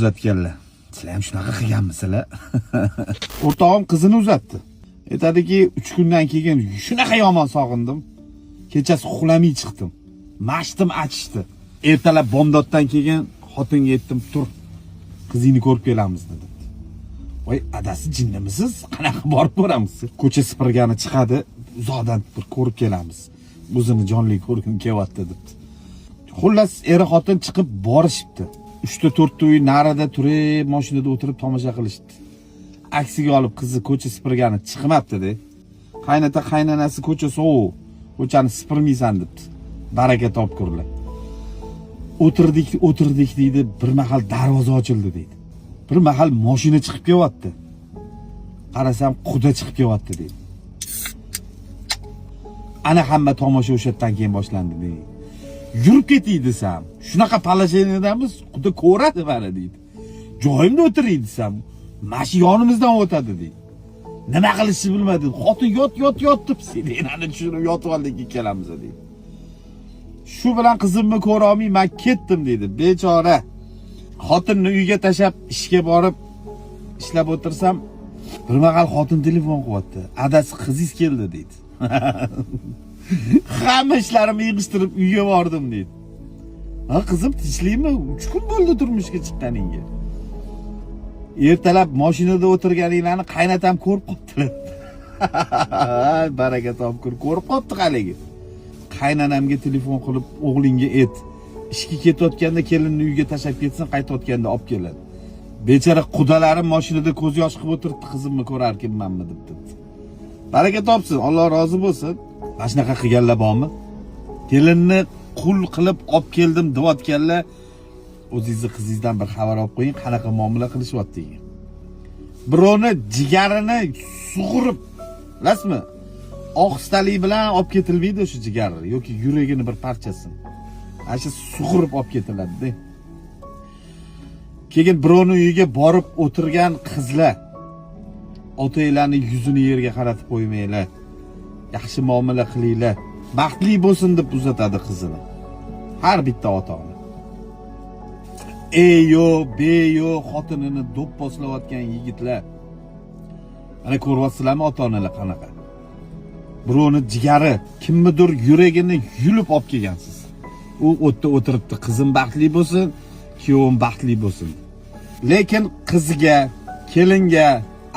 uzatganlar. Sizlar ham shunaqa qilganmisizlar? O'rtog'im qizini uzatdi. Aytadiki, 3 kundan keyin shunaqa yomon sog'indim. Kechasi uxlamay chiqdim. Mashtim achishdi. Ertalab bomdoddan keyin xotinga aytdim, tur. Qizingni ko'rib kelamiz dedi. Voy, adasi jinnimisiz? Qanaqa borib ko'ramiz? Ko'cha sipirgani chiqadi, uzoqdan bir ko'rib kelamiz. O'zini jonli ko'rgim kelyapti debdi. Xullas, eri xotin chiqib borishibdi. 3-4 uy narida turib, mashinada o'tirib tomosha qilishdi. Aksiga olib qizi ko'cha sipirgani chiqmabdi-da. Qaynota qaynanasi ko'cha sovuq, ko'chani sipirmaysan debdi. Baraka topkurlar. O'tirdik deydi, bir mahal darvoza ochildi deydi. Bir mahal mashina chiqib kelyapti. Qarasam, quda chiqib kelyapti deydi. Ana hamma tomosha o'shatdan keyin boshlandi deydi. Yurib ketay desam, shunaqa palasheniyadamiz, quda ko'radi mana deydi. Joyimda o'tiray desam, mashi yonimizdan o'tadi deydi. Nima qilishni bilmadim. Xotin yot deb sirenani tushirib yotib oldik ikkalamiz deydi. Shu bilan qizimni ko'ra olmay men ketdim deydi. Bechora. Xotinni uyga tashab ishga borib ishlab o'tirsam, bir mahal xotin telefon qilyapti. Adasi qizingiz keldi deydi. Hamma ishlarimni yig'ishtirib uyga bordim deydi. Ha qizim, tinchlikmi? 3 kun bo'ldi turmushga chiqqaningga. Ertalab mashinada o'tirganinglarni qaynatam ko'rib qoptilar. Baraka topkur, ko'rib qopti haligi. Qaynanamga telefon qilib, o'g'lingga ayt. Ishga ketayotganda kelinni uyga tashab ketsin, qaytayotganda olib keladi. Bechora qudalarim mashinada ko'z yosh qilib o'tiribdi, qizimni ko'rarkanmanmi deb dedi. Baraka topsin, Alloh rozi bo'lsin. Mana shunaqa qilganlar bormi? Kelinni qul qilib olib keldim deyotganlar, o'zingizni qizingizdan bir xabar olib qo'ying, qanaqa muomala qilishyapti degan. Birovni jigarini sug'urib, bilasizmi? Ohistalik bilan olib ketilmaydi o'sha jigari yoki yuragini bir parchasini. Ana shu sug'urib olib ketiladi-da. Keyin birovning uyiga borib o'tirgan qizlar, otanglarning yuzini yerga qaratib qo'ymanglar. Yaxshi muomala qilinglar. Baxtli bo'lsin deb uzatadi qizini. Har bitta ota-ona. Eyo, beyo xotinini do'pposlayotgan yigitlar. Ana ko'ryapsizlarmi ota-onalar qanaqa? Birovni jigari, kimnidir yuragini yulib olib kelgansiz. U o'tda o'tiribdi, qizim baxtli bo'lsin, kuyovim baxtli bo'lsin. Lekin qiziga, kelinga,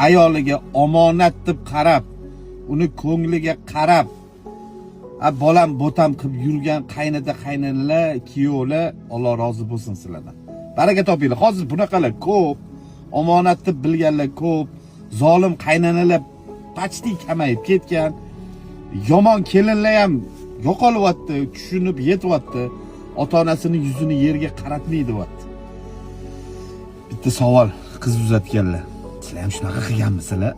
ayoliga omonat deb qarab, uni ko'ngliga qarab, bolam botam qilib yurgan qaynanalar, kuyovlar, Alloh rozi bo'lsin sizlardan. Baraka topinglar. Hozir bunaqalar ko'p, omonat deb bilganlar ko'p, zolim qaynanalar pachti kamayib ketgan. Yomon kelinlar ham yo'qolyapti, tushunib yetyapti. Ota-onasining yuzini yerga qaratmaydi deyapti. Bitta savol, qiz uzatganlar. Sizlar ham shunaqa qilganmisizlar?